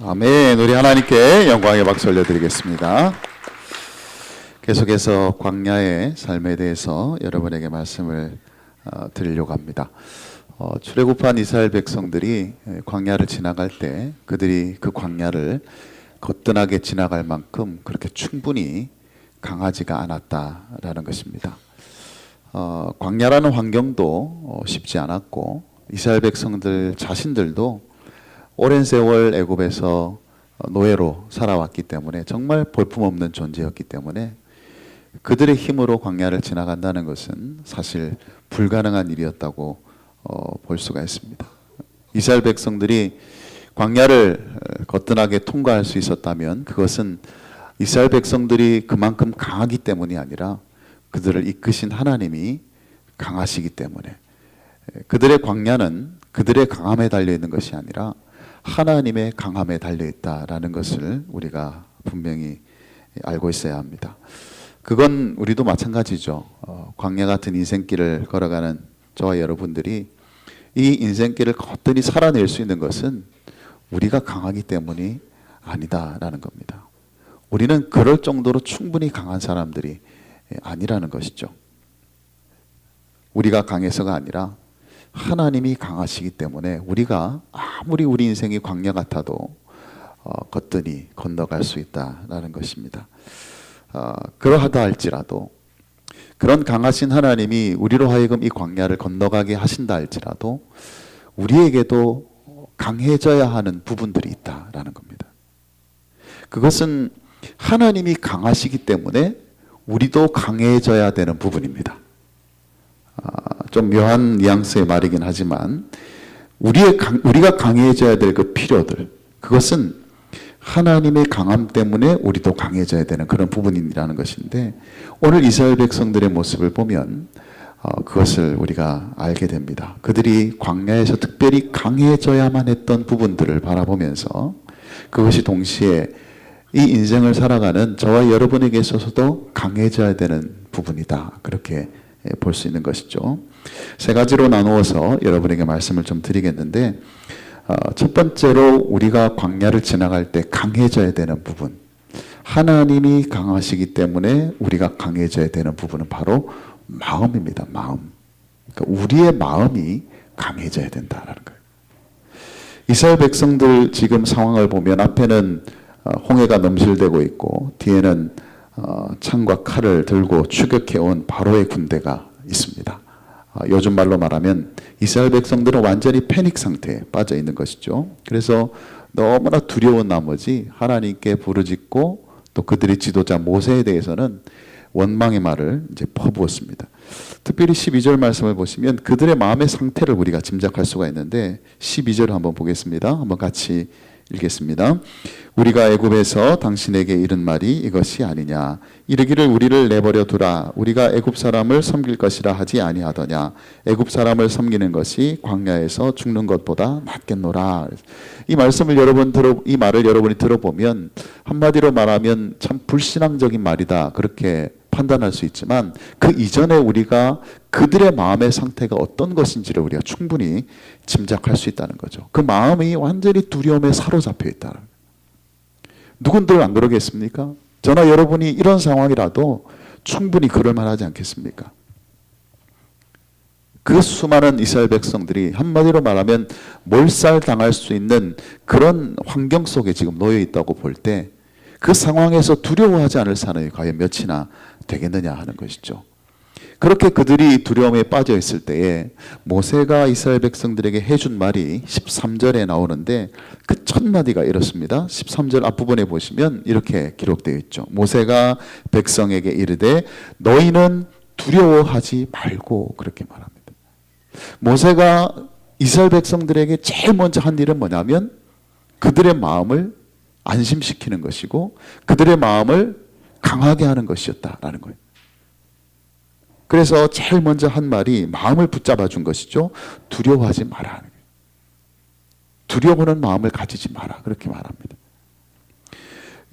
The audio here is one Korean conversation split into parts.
아멘. 우리 하나님께 영광의 박수 올려드리겠습니다. 계속해서 광야의 삶에 대해서 여러분에게 말씀을 드리려고 합니다. 출애굽한 이스라엘 백성들이 광야를 지나갈 때 그들이 그 광야를 거뜬하게 지나갈 만큼 그렇게 충분히 강하지가 않았다라는 것입니다. 광야라는 환경도 쉽지 않았고 이스라엘 백성들 자신들도 오랜 세월 애굽에서 노예로 살아왔기 때문에 정말 볼품없는 존재였기 때문에 그들의 힘으로 광야를 지나간다는 것은 사실 불가능한 일이었다고 볼 수가 있습니다. 이스라엘 백성들이 광야를 거뜬하게 통과할 수 있었다면 그것은 이스라엘 백성들이 그만큼 강하기 때문이 아니라 그들을 이끄신 하나님이 강하시기 때문에, 그들의 광야는 그들의 강함에 달려있는 것이 아니라 하나님의 강함에 달려있다라는 것을 우리가 분명히 알고 있어야 합니다. 그건 우리도 마찬가지죠. 광야 같은 인생길을 걸어가는 저와 여러분들이 이 인생길을 거뜬히 살아낼 수 있는 것은 우리가 강하기 때문이 아니다라는 겁니다. 우리는 그럴 정도로 충분히 강한 사람들이 아니라는 것이죠. 우리가 강해서가 아니라 하나님이 강하시기 때문에 우리가 아무리 우리 인생이 광야 같아도 거뜬히 건너갈 수 있다라는 것입니다. 그러하다 할지라도, 그런 강하신 하나님이 우리로 하여금 이 광야를 건너가게 하신다 할지라도 우리에게도 강해져야 하는 부분들이 있다라는 겁니다. 그것은 하나님이 강하시기 때문에 우리도 강해져야 되는 부분입니다. 좀 묘한 뉘앙스의 말이긴 하지만 우리가 강해져야 될 그 필요들, 그것은 하나님의 강함 때문에 우리도 강해져야 되는 그런 부분이라는 것인데, 오늘 이스라엘 백성들의 모습을 보면 그것을 우리가 알게 됩니다. 그들이 광야에서 특별히 강해져야만 했던 부분들을 바라보면서 그것이 동시에 이 인생을 살아가는 저와 여러분에게 있어서도 강해져야 되는 부분이다, 그렇게 볼 수 있는 것이죠. 세 가지로 나누어서 여러분에게 말씀을 좀 드리겠는데, 첫 번째로 우리가 광야를 지나갈 때 강해져야 되는 부분, 하나님이 강하시기 때문에 우리가 강해져야 되는 부분은 바로 마음입니다. 마음. 그러니까 우리의 마음이 강해져야 된다라는 거예요. 이스라엘 백성들 지금 상황을 보면 앞에는 홍해가 넘실대고 있고 뒤에는 창과 칼을 들고 추격해온 바로의 군대가 있습니다. 요즘 말로 말하면 이스라엘 백성들은 완전히 패닉 상태에 빠져 있는 것이죠. 그래서 너무나 두려운 나머지 하나님께 부르짖고 또 그들의 지도자 모세에 대해서는 원망의 말을 이제 퍼부었습니다. 특별히 12절 말씀을 보시면 그들의 마음의 상태를 우리가 짐작할 수가 있는데, 12절을 한번 보겠습니다. 한번 같이 읽겠습니다. 우리가 애굽에서 당신에게 이른 말이 이것이 아니냐, 이르기를 우리를 내버려 두라, 우리가 애굽 사람을 섬길 것이라 하지 아니하더냐, 애굽 사람을 섬기는 것이 광야에서 죽는 것보다 낫겠노라. 이 말씀을 이 말을 여러분이 들어보면 한마디로 말하면 참 불신앙적인 말이다, 그렇게 판단할 수 있지만 그 이전에 우리가 그들의 마음의 상태가 어떤 것인지를 우리가 충분히 짐작할 수 있다는 거죠. 그 마음이 완전히 두려움에 사로잡혀 있다. 누군들 안 그러겠습니까? 저나 여러분이 이런 상황이라도 충분히 그럴 만하지 않겠습니까? 그 수많은 이스라엘 백성들이 한마디로 말하면 몰살당할 수 있는 그런 환경 속에 지금 놓여 있다고 볼 때 그 상황에서 두려워하지 않을 사람이 과연 몇이나 되겠느냐 하는 것이죠. 그렇게 그들이 두려움에 빠져 있을 때에 모세가 이스라엘 백성들에게 해준 말이 13절에 나오는데 그 첫 마디가 이렇습니다. 13절 앞부분에 보시면 이렇게 기록되어 있죠. 모세가 백성에게 이르되 너희는 두려워하지 말고, 그렇게 말합니다. 모세가 이스라엘 백성들에게 제일 먼저 한 일은 뭐냐면 그들의 마음을 안심시키는 것이고 그들의 마음을 강하게 하는 것이었다라는 거예요. 그래서 제일 먼저 한 말이 마음을 붙잡아 준 것이죠. 두려워하지 마라. 두려워하는 마음을 가지지 마라, 그렇게 말합니다.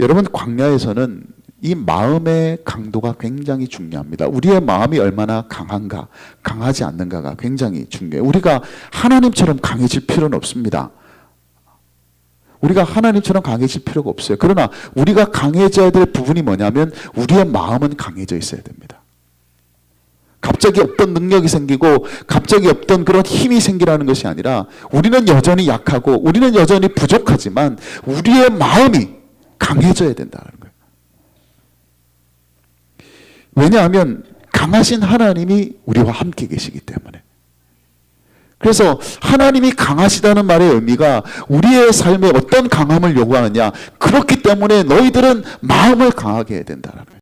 여러분, 광야에서는 이 마음의 강도가 굉장히 중요합니다. 우리의 마음이 얼마나 강한가, 강하지 않는가가 굉장히 중요해요. 우리가 하나님처럼 강해질 필요는 없습니다. 우리가 하나님처럼 강해질 필요가 없어요. 그러나 우리가 강해져야 될 부분이 뭐냐면 우리의 마음은 강해져 있어야 됩니다. 갑자기 없던 능력이 생기고 갑자기 없던 그런 힘이 생기라는 것이 아니라 우리는 여전히 약하고 우리는 여전히 부족하지만 우리의 마음이 강해져야 된다는 거예요. 왜냐하면 강하신 하나님이 우리와 함께 계시기 때문에. 그래서 하나님이 강하시다는 말의 의미가 우리의 삶에 어떤 강함을 요구하느냐, 그렇기 때문에 너희들은 마음을 강하게 해야 된다는 거예요.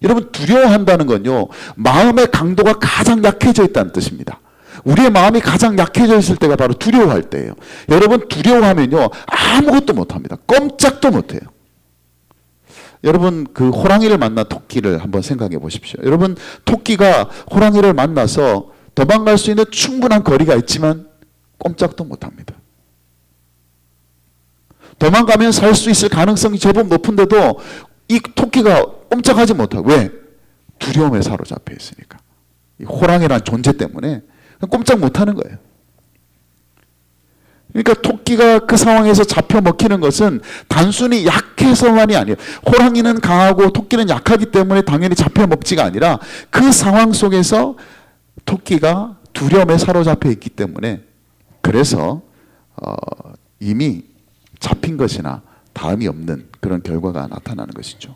여러분, 두려워한다는 건요, 마음의 강도가 가장 약해져 있다는 뜻입니다. 우리의 마음이 가장 약해져 있을 때가 바로 두려워할 때예요. 여러분, 두려워하면요 아무것도 못합니다. 꼼짝도 못해요. 여러분, 그 호랑이를 만난 토끼를 한번 생각해 보십시오. 여러분, 토끼가 호랑이를 만나서 도망갈 수 있는 충분한 거리가 있지만 꼼짝도 못합니다. 도망가면 살 수 있을 가능성이 제법 높은데도 이 토끼가 꼼짝하지 못하고, 왜? 두려움에 사로잡혀 있으니까. 이 호랑이란 존재 때문에 꼼짝 못하는 거예요. 그러니까 토끼가 그 상황에서 잡혀 먹히는 것은 단순히 약해서만이 아니에요. 호랑이는 강하고 토끼는 약하기 때문에 당연히 잡혀 먹지가 아니라 그 상황 속에서 토끼가 두려움에 사로잡혀 있기 때문에, 그래서 이미 잡힌 것이나 다음이 없는 그런 결과가 나타나는 것이죠.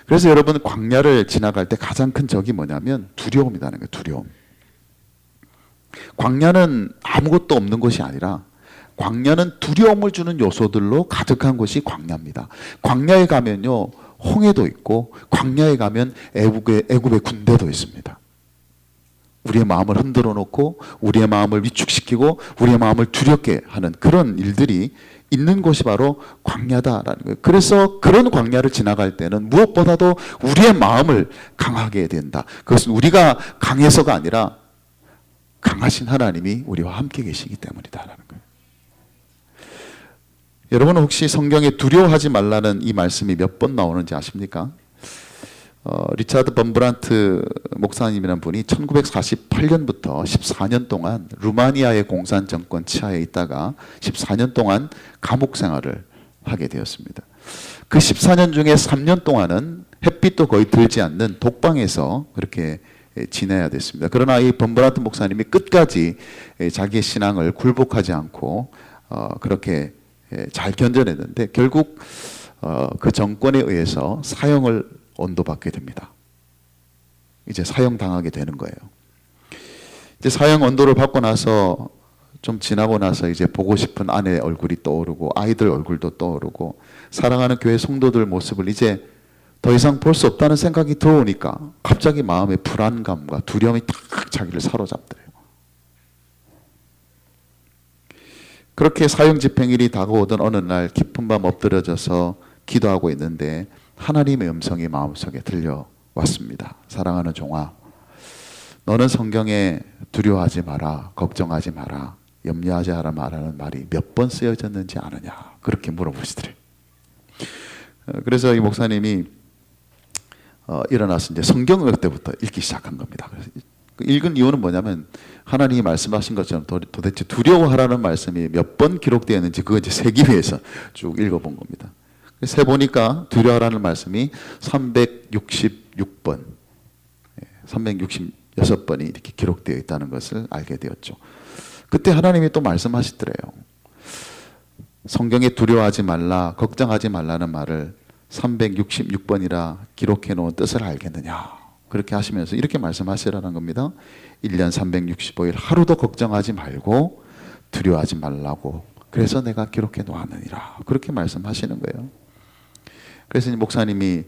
그래서 여러분, 광야를 지나갈 때 가장 큰 적이 뭐냐면 두려움이라는 거예요. 두려움. 광야는 아무것도 없는 곳이 아니라 광야는 두려움을 주는 요소들로 가득한 곳이 광야입니다. 광야에 가면요 홍해도 있고, 광야에 가면 애굽의 군대도 있습니다. 우리의 마음을 흔들어 놓고 우리의 마음을 위축시키고 우리의 마음을 두렵게 하는 그런 일들이 있는 곳이 바로 광야다라는 거예요. 그래서 그런 광야를 지나갈 때는 무엇보다도 우리의 마음을 강하게 해야 된다. 그것은 우리가 강해서가 아니라 강하신 하나님이 우리와 함께 계시기 때문이다라는 거예요. 여러분은 혹시 성경에 두려워하지 말라는 이 말씀이 몇 번 나오는지 아십니까? 리차드 범브란트 목사님이라는 분이 1948년부터 14년 동안 루마니아의 공산 정권 치하에 있다가 14년 동안 감옥 생활을 하게 되었습니다. 그 14년 중에 3년 동안은 햇빛도 거의 들지 않는 독방에서 그렇게 지내야 됐습니다. 그러나 이 범브란트 목사님이 끝까지 자기의 신앙을 굴복하지 않고 그렇게 잘 견뎌냈는데, 결국 그 정권에 의해서 사형을 언도받게 됩니다. 이제 사형당하게 되는 거예요. 이제 사형 언도를 받고 나서 좀 지나고 나서 이제 보고 싶은 아내 얼굴이 떠오르고 아이들 얼굴도 떠오르고 사랑하는 교회 성도들 모습을 이제 더 이상 볼 수 없다는 생각이 들어오니까 갑자기 마음의 불안감과 두려움이 탁 자기를 사로잡더래요. 그렇게 사형 집행일이 다가오던 어느 날 깊은 밤 엎드려져서 기도하고 있는데 하나님의 음성이 마음속에 들려왔습니다. 사랑하는 종아, 너는 성경에 두려워하지 마라, 걱정하지 마라, 염려하지 말라는 말이 몇 번 쓰여졌는지 아느냐, 그렇게 물어보시더래요. 그래서 이 목사님이 일어나서 이제 성경을 그때부터 읽기 시작한 겁니다. 그래서 읽은 이유는 뭐냐면 하나님이 말씀하신 것처럼 도대체 두려워하라는 말씀이 몇 번 기록되어 있는지 그거 이제 세기 위해서 쭉 읽어본 겁니다. 세 보니까 두려워하라는 말씀이 366번, 366번이 이렇게 기록되어 있다는 것을 알게 되었죠. 그때 하나님이 또 말씀하시더래요. 성경에 두려워하지 말라, 걱정하지 말라는 말을 366번이라 기록해 놓은 뜻을 알겠느냐, 그렇게 하시면서 이렇게 말씀하시라는 겁니다. 1년 365일 하루도 걱정하지 말고 두려워하지 말라고, 그래서 내가 기록해 놓았느니라, 그렇게 말씀하시는 거예요. 그래서 목사님이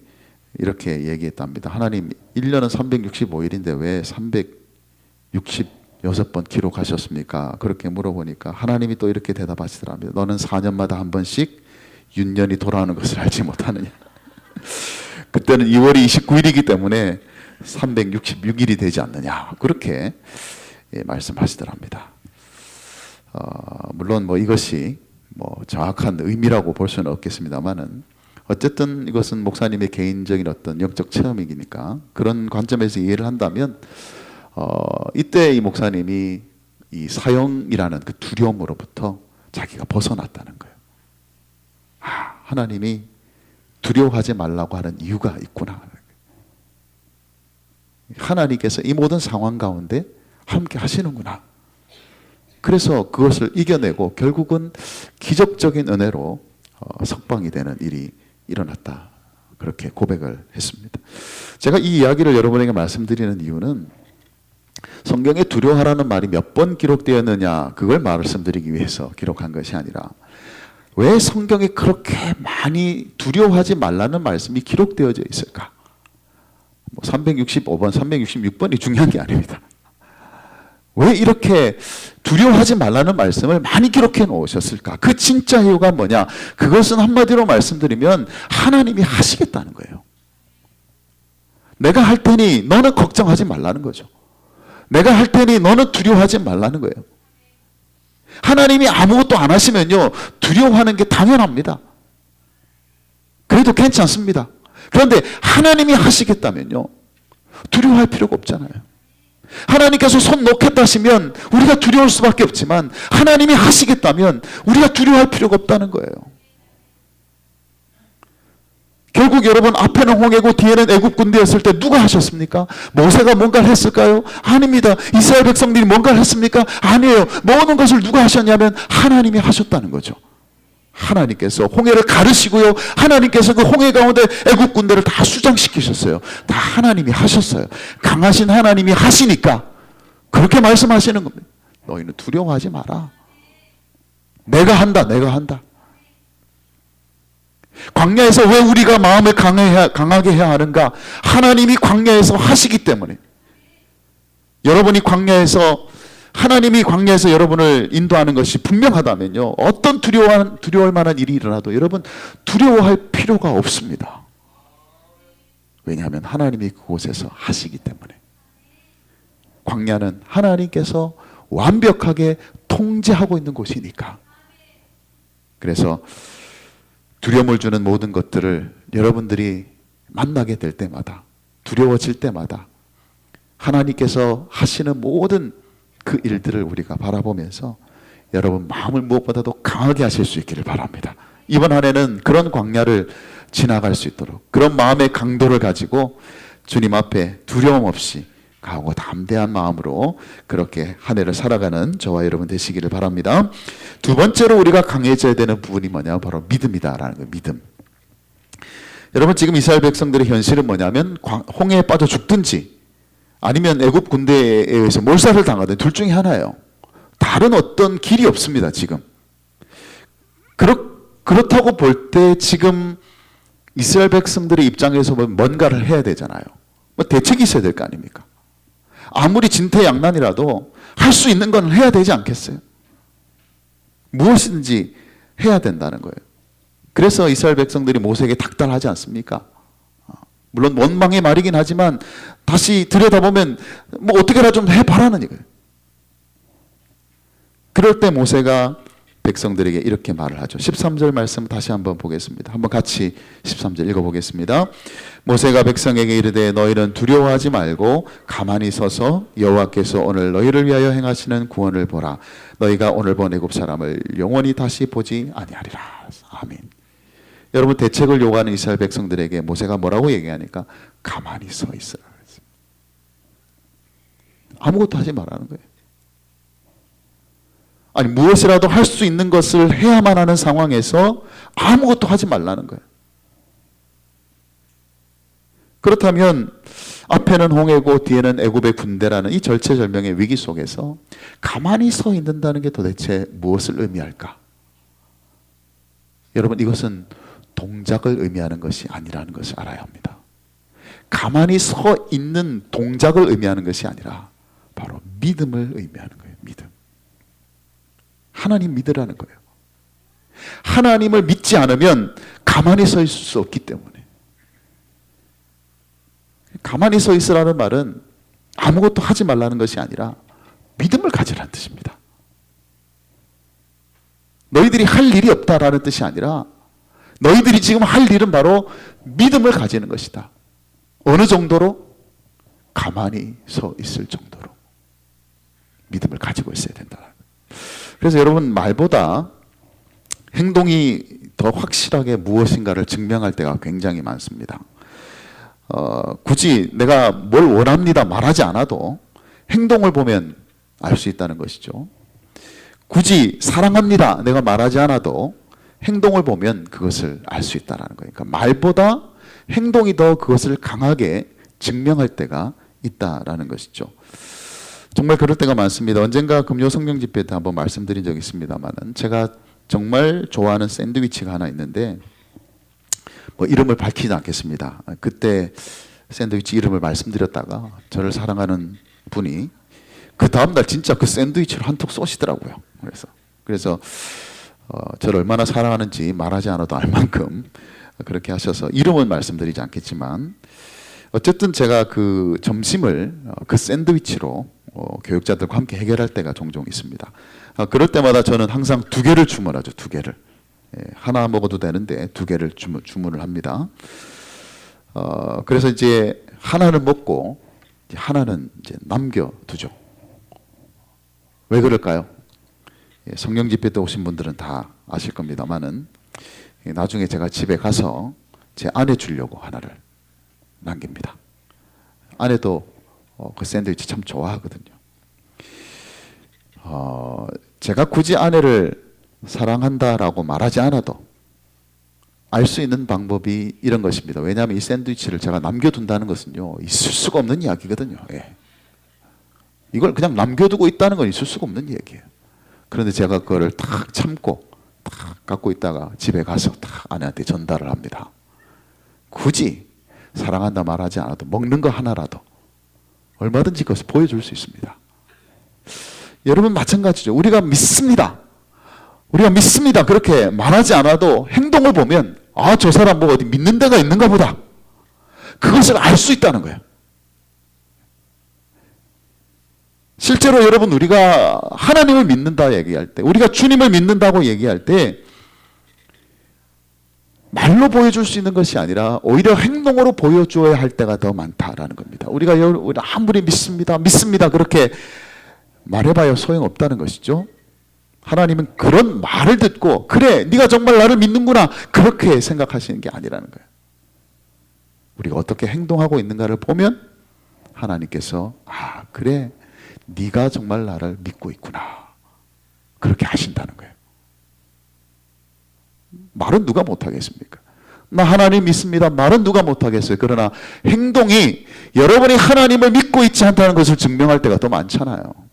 이렇게 얘기했답니다. 하나님, 1년은 365일인데 왜 366번 기록하셨습니까? 그렇게 물어보니까 하나님이 또 이렇게 대답하시더랍니다. 너는 4년마다 한 번씩 윤년이 돌아오는 것을 알지 못하느냐. 그때는 2월이 29일이기 때문에 366일이 되지 않느냐, 그렇게 말씀하시더랍니다. 물론 이것이 정확한 의미라고 볼 수는 없겠습니다만은, 어쨌든 이것은 목사님의 개인적인 어떤 영적 체험이니까 그런 관점에서 이해를 한다면, 이때 이 목사님이 이 사형이라는 그 두려움으로부터 자기가 벗어났다는 거예요. 하나님이 두려워하지 말라고 하는 이유가 있구나. 하나님께서 이 모든 상황 가운데 함께 하시는구나. 그래서 그것을 이겨내고 결국은 기적적인 은혜로 석방이 되는 일이 일어났다. 그렇게 고백을 했습니다. 제가 이 이야기를 여러분에게 말씀드리는 이유는 성경에 두려워하라는 말이 몇 번 기록되었느냐 그걸 말씀드리기 위해서 기록한 것이 아니라 왜 성경에 그렇게 많이 두려워하지 말라는 말씀이 기록되어져 있을까? 365번, 366번이 중요한 게 아닙니다. 왜 이렇게 두려워하지 말라는 말씀을 많이 기록해 놓으셨을까? 그 진짜 이유가 뭐냐? 그것은 한마디로 말씀드리면 하나님이 하시겠다는 거예요. 내가 할 테니 너는 걱정하지 말라는 거죠. 내가 할 테니 너는 두려워하지 말라는 거예요. 하나님이 아무것도 안 하시면요, 두려워하는 게 당연합니다. 그래도 괜찮습니다. 그런데 하나님이 하시겠다면요, 두려워할 필요가 없잖아요. 하나님께서 손 놓겠다 하시면 우리가 두려울 수밖에 없지만 하나님이 하시겠다면 우리가 두려워할 필요가 없다는 거예요. 결국 여러분, 앞에는 홍해고 뒤에는 애굽 군대였을 때 누가 하셨습니까? 모세가 뭔가를 했을까요? 아닙니다. 이스라엘 백성들이 뭔가를 했습니까? 아니에요. 모든 것을 누가 하셨냐면 하나님이 하셨다는 거죠. 하나님께서 홍해를 가르시고요, 하나님께서 그 홍해 가운데 애굽 군대를 다 수장시키셨어요. 다 하나님이 하셨어요. 강하신 하나님이 하시니까 그렇게 말씀하시는 겁니다. 너희는 두려워하지 마라. 내가 한다, 내가 한다. 광야에서 왜 우리가 마음을 강하게 해야 하는가? 하나님이 광야에서 하시기 때문에. 여러분이 광야에서, 하나님이 광야에서 여러분을 인도하는 것이 분명하다면요, 어떤 두려워할 만한 일이 일어나도 여러분 두려워할 필요가 없습니다. 왜냐하면 하나님이 그곳에서 하시기 때문에. 광야는 하나님께서 완벽하게 통제하고 있는 곳이니까. 그래서 두려움을 주는 모든 것들을 여러분들이 만나게 될 때마다, 두려워질 때마다 하나님께서 하시는 모든 그 일들을 우리가 바라보면서 여러분 마음을 무엇보다도 강하게 하실 수 있기를 바랍니다. 이번 한 해는 그런 광야를 지나갈 수 있도록, 그런 마음의 강도를 가지고 주님 앞에 두려움 없이 강하고 담대한 마음으로 그렇게 한 해를 살아가는 저와 여러분 되시기를 바랍니다. 두 번째로 우리가 강해져야 되는 부분이 뭐냐? 바로 믿음이다라는 거예요. 믿음. 여러분, 지금 이스라엘 백성들의 현실은 뭐냐면 홍해에 빠져 죽든지 아니면 애굽 군대에 의해서 몰살을 당하든 둘 중에 하나예요. 다른 어떤 길이 없습니다. 지금. 그렇다고 볼 때 지금 이스라엘 백성들의 입장에서 보면 뭔가를 해야 되잖아요. 뭐 대책이 있어야 될 거 아닙니까? 아무리 진퇴양난이라도 할 수 있는 건 해야 되지 않겠어요? 무엇이든지 해야 된다는 거예요. 그래서 이스라엘 백성들이 모세에게 닥달하지 않습니까? 물론 원망의 말이긴 하지만 다시 들여다보면 뭐 어떻게라 좀 해봐라는 얘기예요. 그럴 때 모세가 백성들에게 이렇게 말을 하죠. 13절 말씀 다시 한번 보겠습니다. 한번 같이 13절 읽어보겠습니다. 모세가 백성에게 이르되 너희는 두려워하지 말고 가만히 서서 여호와께서 오늘 너희를 위하여 행하시는 구원을 보라. 너희가 오늘 본 애굽 사람을 영원히 다시 보지 아니하리라. 아멘. 여러분, 대책을 요구하는 이스라엘 백성들에게 모세가 뭐라고 얘기하니까 가만히 서 있으라. 아무것도 하지 말라는 거예요. 아니, 무엇이라도 할 수 있는 것을 해야만 하는 상황에서 아무것도 하지 말라는 거예요. 그렇다면 앞에는 홍해고 뒤에는 애굽의 군대라는 이 절체절명의 위기 속에서 가만히 서 있는다는 게 도대체 무엇을 의미할까? 여러분, 이것은 동작을 의미하는 것이 아니라는 것을 알아야 합니다. 가만히 서 있는 동작을 의미하는 것이 아니라 바로 믿음을 의미하는 거예요. 믿음. 하나님 믿으라는 거예요. 하나님을 믿지 않으면 가만히 서 있을 수 없기 때문에. 가만히 서 있으라는 말은 아무것도 하지 말라는 것이 아니라 믿음을 가지라는 뜻입니다. 너희들이 할 일이 없다라는 뜻이 아니라 너희들이 지금 할 일은 바로 믿음을 가지는 것이다. 어느 정도로? 가만히 서 있을 정도로 믿음을 가지고 있어야 된다. 그래서 여러분, 말보다 행동이 더 확실하게 무엇인가를 증명할 때가 굉장히 많습니다. 굳이 내가 뭘 원합니다 말하지 않아도 행동을 보면 알 수 있다는 것이죠. 굳이 사랑합니다 내가 말하지 않아도 행동을 보면 그것을 알 수 있다는 거예요. 그러니까 말보다 행동이 더 그것을 강하게 증명할 때가 있다라는 것이죠. 정말 그럴 때가 많습니다. 언젠가 금요 성령 집회 때 한번 말씀드린 적이 있습니다만은 제가 정말 좋아하는 샌드위치가 하나 있는데 뭐 이름을 밝히지 않겠습니다. 그때 샌드위치 이름을 말씀드렸다가 저를 사랑하는 분이 그 다음날 진짜 그 샌드위치를 한턱 쏘시더라고요. 그래서 저를 얼마나 사랑하는지 말하지 않아도 알 만큼 그렇게 하셔서 이름은 말씀드리지 않겠지만 어쨌든 제가 그 점심을 그 샌드위치로 교육자들과 함께 해결할 때가 종종 있습니다. 그럴 때마다 저는 항상 2개를 주문하죠. 2개를. 하나 먹어도 되는데 2개를 주문을 합니다. 그래서 이제 하나는 먹고 하나는 이제 남겨두죠. 왜 그럴까요? 성령 집회 때 오신 분들은 다 아실 겁니다만은 나중에 제가 집에 가서 제 아내 주려고 하나를 남깁니다. 아내도 그 샌드위치 참 좋아하거든요. 제가 굳이 아내를 사랑한다라고 말하지 않아도 알 수 있는 방법이 이런 것입니다. 왜냐하면 이 샌드위치를 제가 남겨둔다는 것은요 있을 수가 없는 이야기거든요. 이걸 그냥 남겨두고 있다는 건 있을 수가 없는 얘기예요. 그런데 제가 그거를 딱 참고 딱 갖고 있다가 집에 가서 딱 아내한테 전달을 합니다. 굳이 사랑한다 말하지 않아도 먹는 거 하나라도 얼마든지 그것을 보여줄 수 있습니다. 여러분 마찬가지죠. 우리가 믿습니다. 그렇게 말하지 않아도 행동을 보면 저 사람 뭐 어디 믿는 데가 있는가 보다. 그것을 알 수 있다는 거예요. 실제로 여러분 우리가 하나님을 믿는다 얘기할 때 우리가 주님을 믿는다고 얘기할 때 말로 보여줄 수 있는 것이 아니라 오히려 행동으로 보여줘야 할 때가 더 많다라는 겁니다. 우리가 아무리 믿습니다 그렇게 말해봐야 소용없다는 것이죠. 하나님은 그런 말을 듣고 그래 네가 정말 나를 믿는구나 그렇게 생각하시는 게 아니라는 거예요. 우리가 어떻게 행동하고 있는가를 보면 하나님께서 그래 네가 정말 나를 믿고 있구나 그렇게 하신다는 거예요. 말은 누가 못하겠습니까? 나 하나님 믿습니다 말은 누가 못하겠어요. 그러나 행동이 여러분이 하나님을 믿고 있지 않다는 것을 증명할 때가 더 많잖아요.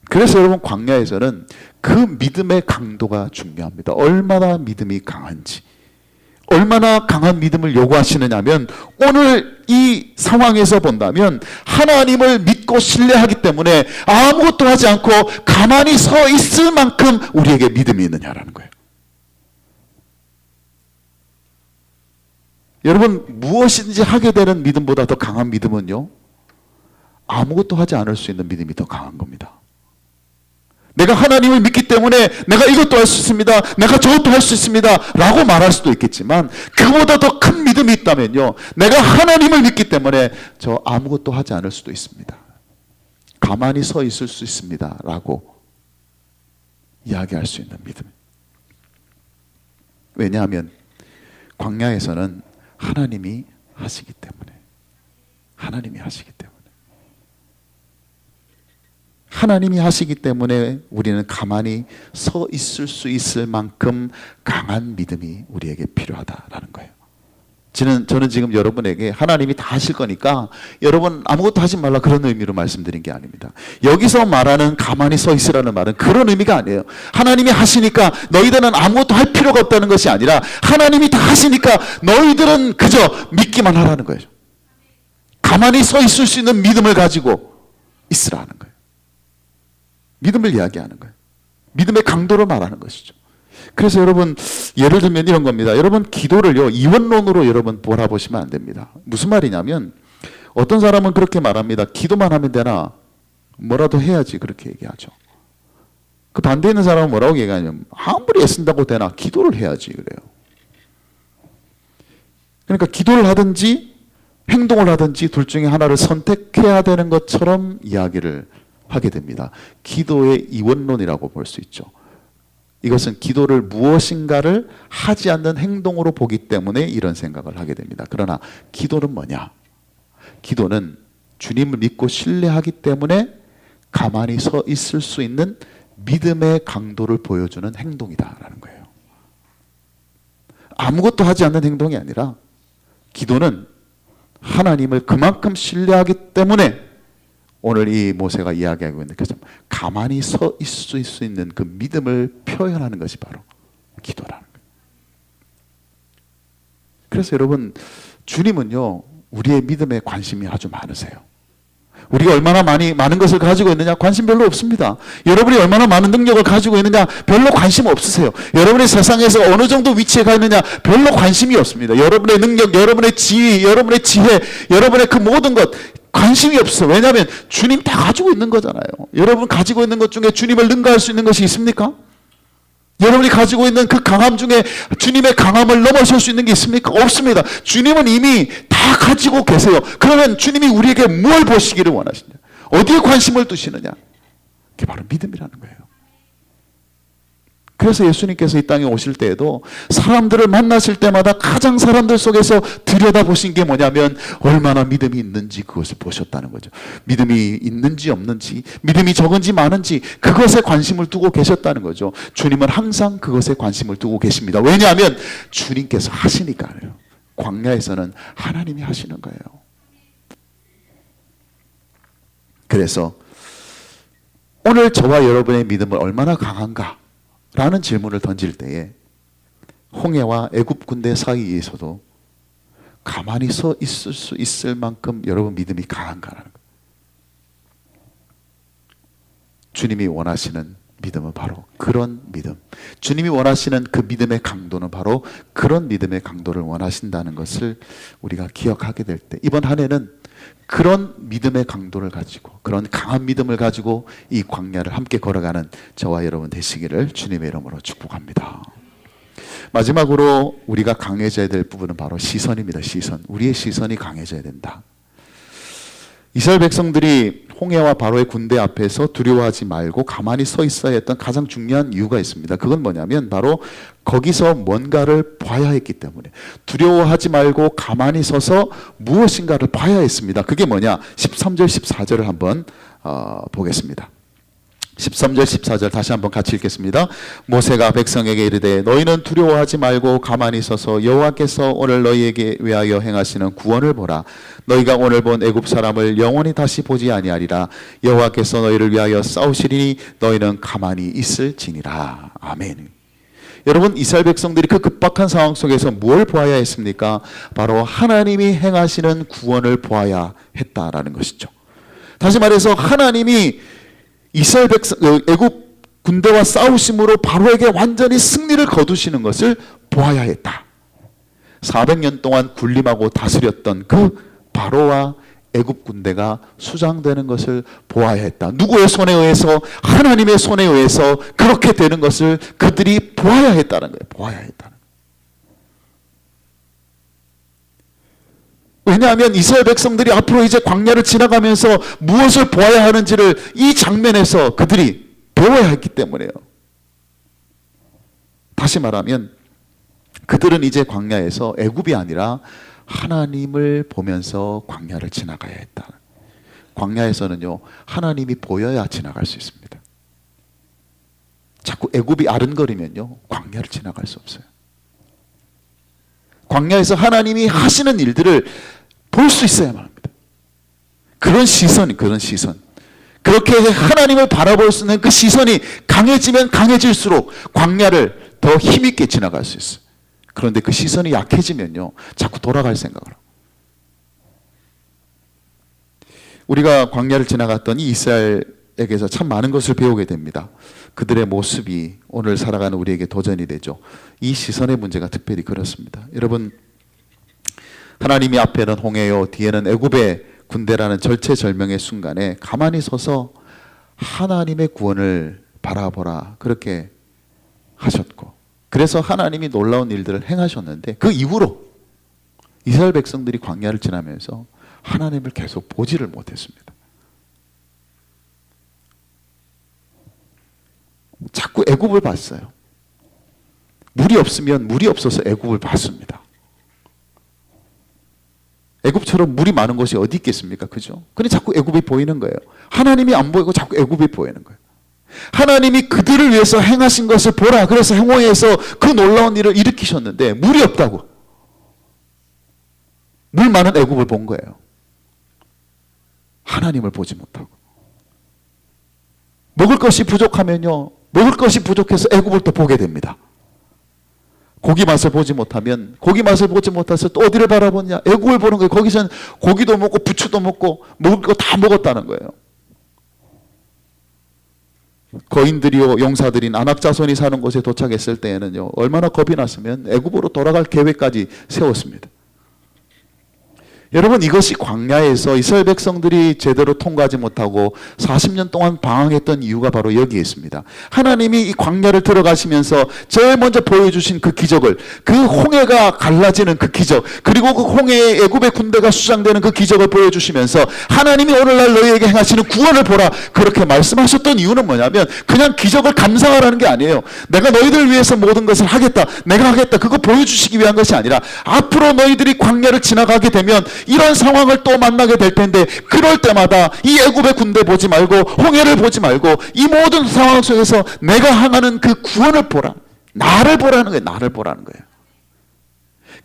그래서 여러분 광야에서는 그 믿음의 강도가 중요합니다. 얼마나 믿음이 강한지 얼마나 강한 믿음을 요구하시느냐 하면 오늘 이 상황에서 본다면 하나님을 믿고 신뢰하기 때문에 아무것도 하지 않고 가만히 서 있을 만큼 우리에게 믿음이 있느냐라는 거예요. 여러분 무엇인지 하게 되는 믿음보다 더 강한 믿음은요 아무것도 하지 않을 수 있는 믿음이 더 강한 겁니다. 내가 하나님을 믿기 때문에 내가 이것도 할 수 있습니다. 내가 저것도 할 수 있습니다. 라고 말할 수도 있겠지만 그보다 더 큰 믿음이 있다면요. 내가 하나님을 믿기 때문에 저 아무것도 하지 않을 수도 있습니다. 가만히 서 있을 수 있습니다. 라고 이야기할 수 있는 믿음. 왜냐하면 광야에서는 하나님이 하시기 때문에 하나님이 하시기 때문에 우리는 가만히 서 있을 수 있을 만큼 강한 믿음이 우리에게 필요하다라는 거예요. 저는 지금 여러분에게 하나님이 다 하실 거니까 여러분 아무것도 하지 말라 그런 의미로 말씀드린 게 아닙니다. 여기서 말하는 가만히 서 있으라는 말은 그런 의미가 아니에요. 하나님이 하시니까 너희들은 아무것도 할 필요가 없다는 것이 아니라 하나님이 다 하시니까 너희들은 그저 믿기만 하라는 거예요. 가만히 서 있을 수 있는 믿음을 가지고 있으라는 거예요. 믿음을 이야기하는 거예요. 믿음의 강도를 말하는 것이죠. 그래서 여러분 예를 들면 이런 겁니다. 여러분 기도를요 이원론으로 여러분 바라보시면 안 됩니다. 무슨 말이냐면 어떤 사람은 그렇게 말합니다. 기도만 하면 되나? 뭐라도 해야지 그렇게 얘기하죠. 그 반대에 있는 사람은 뭐라고 얘기하냐면 아무리 애쓴다고 되나? 기도를 해야지 그래요. 그러니까 기도를 하든지 행동을 하든지 둘 중에 하나를 선택해야 되는 것처럼 이야기를 하게 됩니다. 기도의 이원론이라고 볼 수 있죠. 이것은 기도를 무엇인가를 하지 않는 행동으로 보기 때문에 이런 생각을 하게 됩니다. 그러나 기도는 뭐냐? 기도는 주님을 믿고 신뢰하기 때문에 가만히 서 있을 수 있는 믿음의 강도를 보여주는 행동이다라는 거예요. 아무것도 하지 않는 행동이 아니라 기도는 하나님을 그만큼 신뢰하기 때문에 오늘 이 모세가 이야기하고 있는 것처럼 가만히 서 있을 수 있는 그 믿음을 표현하는 것이 바로 기도라는 거예요. 그래서 여러분, 주님은요, 우리의 믿음에 관심이 아주 많으세요. 우리가 얼마나 많은 것을 가지고 있느냐 관심 별로 없습니다. 여러분이 얼마나 많은 능력을 가지고 있느냐 별로 관심 없으세요. 여러분이 세상에서 어느 정도 위치에 가 있느냐 별로 관심이 없습니다. 여러분의 능력, 여러분의 지위, 여러분의 지혜, 여러분의 그 모든 것 관심이 없어. 왜냐하면 주님 다 가지고 있는 거잖아요. 여러분 가지고 있는 것 중에 주님을 능가할 수 있는 것이 있습니까? 여러분이 가지고 있는 그 강함 중에 주님의 강함을 넘어설 수 있는 게 있습니까? 없습니다. 주님은 이미 다 가지고 계세요. 그러면 주님이 우리에게 뭘 보시기를 원하시냐? 어디에 관심을 두시느냐? 그게 바로 믿음이라는 거예요. 그래서 예수님께서 이 땅에 오실 때에도 사람들을 만나실 때마다 가장 사람들 속에서 들여다보신 게 뭐냐면 얼마나 믿음이 있는지 그것을 보셨다는 거죠. 믿음이 있는지 없는지, 믿음이 적은지 많은지 그것에 관심을 두고 계셨다는 거죠. 주님은 항상 그것에 관심을 두고 계십니다. 왜냐하면 주님께서 하시니까요. 광야에서는 하나님이 하시는 거예요. 그래서 오늘 저와 여러분의 믿음은 얼마나 강한가? 라는 질문을 던질 때에 홍해와 애굽 군대 사이에서도 가만히 서 있을 수 있을 만큼 여러분 믿음이 강한가라는 거예요. 주님이 원하시는 믿음은 바로 그런 믿음. 주님이 원하시는 그 믿음의 강도는 바로 그런 믿음의 강도를 원하신다는 것을 우리가 기억하게 될 때 이번 한 해는 그런 믿음의 강도를 가지고 그런 강한 믿음을 가지고 이 광야를 함께 걸어가는 저와 여러분 되시기를 주님의 이름으로 축복합니다. 마지막으로 우리가 강해져야 될 부분은 바로 시선입니다. 시선. 우리의 시선이 강해져야 된다. 이스라엘 백성들이 홍해와 바로의 군대 앞에서 두려워하지 말고 가만히 서 있어야 했던 가장 중요한 이유가 있습니다. 그건 뭐냐면 바로 거기서 뭔가를 봐야 했기 때문에 두려워하지 말고 가만히 서서 무엇인가를 봐야 했습니다. 그게 뭐냐? 13절 14절을 한번 보겠습니다. 13절 14절 다시 한번 같이 읽겠습니다. 모세가 백성에게 이르되 너희는 두려워하지 말고 가만히 서서 여호와께서 오늘 너희에게 위하여 행하시는 구원을 보라. 너희가 오늘 본 애굽 사람을 영원히 다시 보지 아니하리라. 여호와께서 너희를 위하여 싸우시리니 너희는 가만히 있을지니라. 아멘. 여러분, 이스라엘 백성들이 그 급박한 상황 속에서 무엇을 보아야 했습니까? 바로 하나님이 행하시는 구원을 보아야 했다라는 것이죠. 다시 말해서 하나님이 이스라엘 백성, 애굽 군대와 싸우심으로 바로에게 완전히 승리를 거두시는 것을 보아야 했다. 400년 동안 군림하고 다스렸던 그 바로와 애굽 군대가 수장되는 것을 보아야 했다. 누구의 손에 의해서? 하나님의 손에 의해서 그렇게 되는 것을 그들이 보아야 했다는 거예요. 보아야 했다는 거예요. 왜냐하면 이스라엘 백성들이 앞으로 이제 광야를 지나가면서 무엇을 보아야 하는지를 이 장면에서 그들이 배워야 했기 때문에요. 다시 말하면 그들은 이제 광야에서 애굽이 아니라 하나님을 보면서 광야를 지나가야 했다. 광야에서는요, 하나님이 보여야 지나갈 수 있습니다. 자꾸 애굽이 아른거리면요, 광야를 지나갈 수 없어요. 광야에서 하나님이 하시는 일들을 볼 수 있어야만 합니다. 그런 시선. 그렇게 하나님을 바라볼 수 있는 그 시선이 강해지면 강해질수록 광야를 더 힘있게 지나갈 수 있어요. 그런데 그 시선이 약해지면요, 자꾸 돌아갈 생각을 하고. 우리가 광야를 지나갔더니 이스라엘에게서 참 많은 것을 배우게 됩니다. 그들의 모습이 오늘 살아가는 우리에게 도전이 되죠. 이 시선의 문제가 특별히 그렇습니다. 여러분, 하나님이 앞에는 홍해요, 뒤에는 애굽의 군대라는 절체절명의 순간에 가만히 서서 하나님의 구원을 바라보라, 그렇게 하셨고, 그래서 하나님이 놀라운 일들을 행하셨는데 그 이후로 이스라엘 백성들이 광야를 지나면서 하나님을 계속 보지를 못했습니다. 자꾸 애굽을 봤어요. 물이 없으면 물이 없어서 애굽을 봤습니다. 애굽처럼 물이 많은 곳이 어디 있겠습니까? 그죠? 근데 자꾸 애굽이 보이는 거예요. 하나님이 안 보이고 자꾸 애굽이 보이는 거예요. 하나님이 그들을 위해서 행하신 것을 보라. 그래서 홍해에서 그 놀라운 일을 일으키셨는데 물이 없다고. 물 많은 애굽을 본 거예요. 하나님을 보지 못하고. 먹을 것이 부족하면요, 먹을 것이 부족해서 애굽을 또 보게 됩니다. 고기 맛을 보지 못하면, 고기 맛을 보지 못해서 또 어디를 바라보냐? 애굽을 보는 거예요. 거기서는 고기도 먹고 부추도 먹고 먹을 거 다 먹었다는 거예요. 거인들이요, 용사들인 아낙 자손이 사는 곳에 도착했을 때에는요, 얼마나 겁이 났으면 애굽으로 돌아갈 계획까지 세웠습니다. 여러분, 이것이 광야에서 이스라엘 백성들이 제대로 통과하지 못하고 40년 동안 방황했던 이유가 바로 여기에 있습니다. 하나님이 이 광야를 들어가시면서 제일 먼저 보여주신 그 기적을, 그 홍해가 갈라지는 그 기적, 그리고 그 홍해에 애굽의 군대가 수장되는 그 기적을 보여주시면서 하나님이 오늘날 너희에게 행하시는 구원을 보라, 그렇게 말씀하셨던 이유는 뭐냐면 그냥 기적을 감상하라는 게 아니에요. 내가 너희들 위해서 모든 것을 하겠다, 내가 하겠다, 그거 보여주시기 위한 것이 아니라 앞으로 너희들이 광야를 지나가게 되면 이런 상황을 또 만나게 될 텐데, 그럴 때마다 이 애굽의 군대 보지 말고 홍해를 보지 말고 이 모든 상황 속에서 내가 행하는 그 구원을 보라. 나를 보라는 거예요. 나를 보라는 거예요.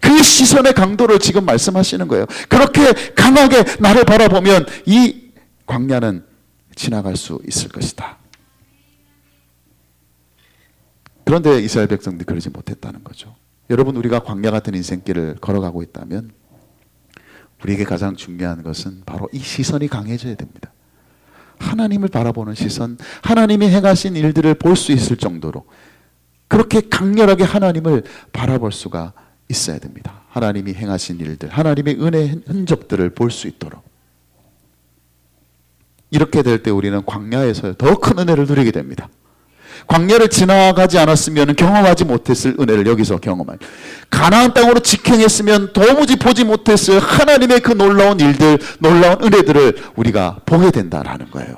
그 시선의 강도를 지금 말씀하시는 거예요. 그렇게 강하게 나를 바라보면 이 광야는 지나갈 수 있을 것이다. 그런데 이스라엘 백성들이 그러지 못했다는 거죠. 여러분, 우리가 광야 같은 인생길을 걸어가고 있다면 우리에게 가장 중요한 것은 바로 이 시선이 강해져야 됩니다. 하나님을 바라보는 시선, 하나님이 행하신 일들을 볼 수 있을 정도로 그렇게 강렬하게 하나님을 바라볼 수가 있어야 됩니다. 하나님이 행하신 일들, 하나님의 은혜의 흔적들을 볼 수 있도록. 이렇게 될 때 우리는 광야에서 더 큰 은혜를 누리게 됩니다. 광야를 지나가지 않았으면 경험하지 못했을 은혜를 여기서 경험할, 가나안 땅으로 직행했으면 도무지 보지 못했을 하나님의 그 놀라운 일들, 놀라운 은혜들을 우리가 보게 된다라는 거예요.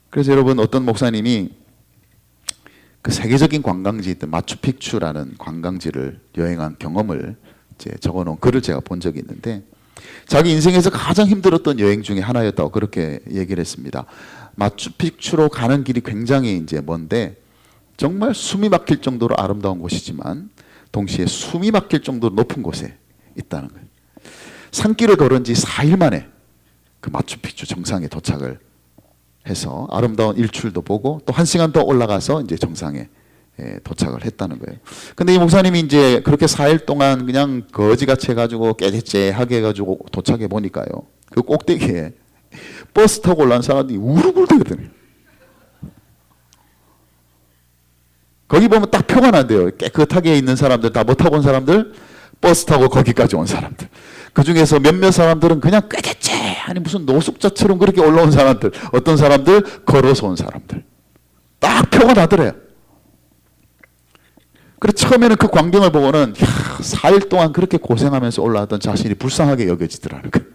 그래서 여러분, 어떤 목사님이 그 세계적인 관광지 있던 마추픽추라는 관광지를 여행한 경험을 이제 적어놓은 글을 제가 본 적이 있는데, 자기 인생에서 가장 힘들었던 여행 중에 하나였다고 그렇게 얘기를 했습니다. 마추픽추로 가는 길이 굉장히 이제 먼데 정말 숨이 막힐 정도로 아름다운 곳이지만 동시에 숨이 막힐 정도로 높은 곳에 있다는 거예요. 산길을 걸은 지 4일 만에 그 마추픽추 정상에 도착을 해서 아름다운 일출도 보고 또 1시간 더 올라가서 이제 정상에 도착을 했다는 거예요. 근데 이 목사님이 이제 그렇게 4일 동안 그냥 거지같이 해가지고 깨재재하게 해가지고 도착해 보니까요, 그 꼭대기에 버스 타고 올라온 사람들이 우르르대거든요. 거기 보면 딱 표가 난대요. 깨끗하게 있는 사람들, 다 못 타고 온 사람들, 버스 타고 거기까지 온 사람들. 그 중에서 몇몇 사람들은 그냥 꾀개째, 아니 무슨 노숙자처럼 그렇게 올라온 사람들, 어떤 사람들 걸어서 온 사람들. 딱 표가 나더래요. 그래서 처음에는 그 광경을 보고는 4일 동안 그렇게 고생하면서 올라왔던 자신이 불쌍하게 여겨지더라는 거예요.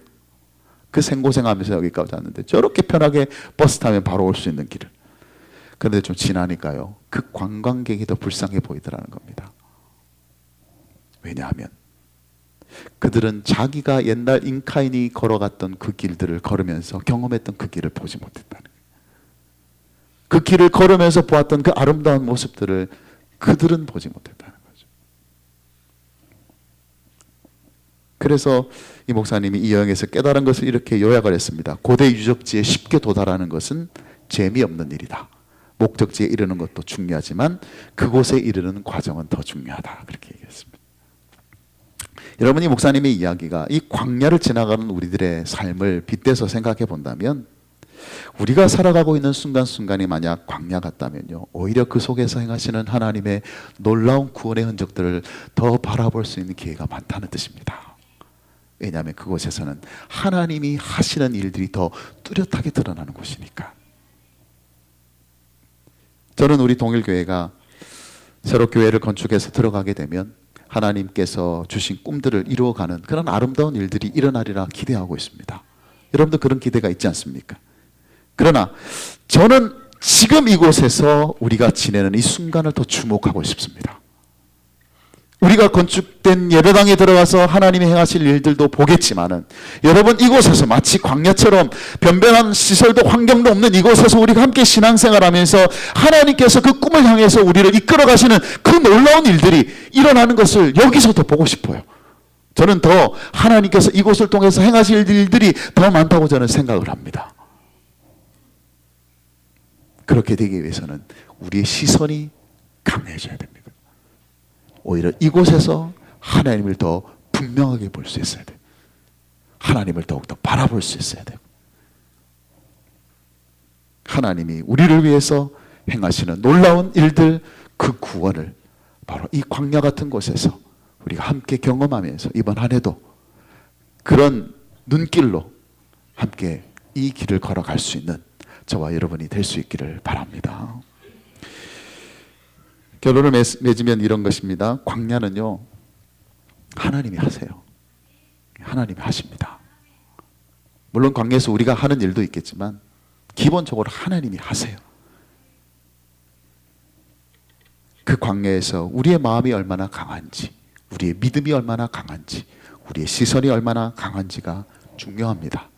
그 생고생하면서 여기까지 왔는데 저렇게 편하게 버스 타면 바로 올 수 있는 길을. 그런데 좀 지나니까요, 그 관광객이 더 불쌍해 보이더라는 겁니다. 왜냐하면 그들은 자기가 옛날 인카인이 걸어갔던 그 길들을 걸으면서 경험했던 그 길을 보지 못했다는 거예요. 그 길을 걸으면서 보았던 그 아름다운 모습들을 그들은 보지 못했다는 거죠. 그래서 이 목사님이 이 여행에서 깨달은 것을 이렇게 요약을 했습니다. 고대 유적지에 쉽게 도달하는 것은 재미없는 일이다. 목적지에 이르는 것도 중요하지만 그곳에 이르는 과정은 더 중요하다. 그렇게 얘기했습니다. 여러분, 이 목사님의 이야기가 이 광야를 지나가는 우리들의 삶을 빗대서 생각해 본다면, 우리가 살아가고 있는 순간순간이 만약 광야 같다면요, 오히려 그 속에서 행하시는 하나님의 놀라운 구원의 흔적들을 더 바라볼 수 있는 기회가 많다는 뜻입니다. 왜냐하면 그곳에서는 하나님이 하시는 일들이 더 뚜렷하게 드러나는 곳이니까. 저는 우리 동일교회가 새로 교회를 건축해서 들어가게 되면 하나님께서 주신 꿈들을 이루어가는 그런 아름다운 일들이 일어나리라 기대하고 있습니다. 여러분도 그런 기대가 있지 않습니까? 그러나 저는 지금 이곳에서 우리가 지내는 이 순간을 더 주목하고 싶습니다. 우리가 건축된 예배당에 들어가서 하나님이 행하실 일들도 보겠지만은, 여러분, 이곳에서 마치 광야처럼 변변한 시설도 환경도 없는 이곳에서 우리가 함께 신앙생활하면서 하나님께서 그 꿈을 향해서 우리를 이끌어 가시는 그 놀라운 일들이 일어나는 것을 여기서도 보고 싶어요. 저는 더 하나님께서 이곳을 통해서 행하실 일들이 더 많다고 저는 생각을 합니다. 그렇게 되기 위해서는 우리의 시선이 강해져야 됩니다. 오히려 이곳에서 하나님을 더 분명하게 볼 수 있어야 돼요. 하나님을 더욱더 바라볼 수 있어야 돼요. 하나님이 우리를 위해서 행하시는 놀라운 일들, 그 구원을 바로 이 광야 같은 곳에서 우리가 함께 경험하면서 이번 한 해도 그런 눈길로 함께 이 길을 걸어갈 수 있는 저와 여러분이 될 수 있기를 바랍니다. 결론을 맺으면 이런 것입니다. 광야는요, 하나님이 하세요. 하나님이 하십니다. 물론 광야에서 우리가 하는 일도 있겠지만 기본적으로 하나님이 하세요. 그 광야에서 우리의 마음이 얼마나 강한지, 우리의 믿음이 얼마나 강한지, 우리의 시선이 얼마나 강한지가 중요합니다.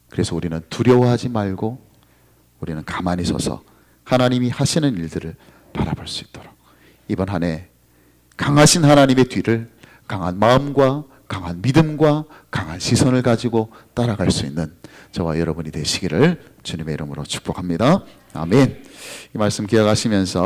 그래서 우리는 두려워하지 말고 우리는 가만히 서서 하나님이 하시는 일들을 바라볼 수 있도록 이번 한 해 강하신 하나님의 뒤를 강한 마음과 강한 믿음과 강한 시선을 가지고 따라갈 수 있는 저와 여러분이 되시기를 주님의 이름으로 축복합니다. 아멘. 이 말씀 기억하시면서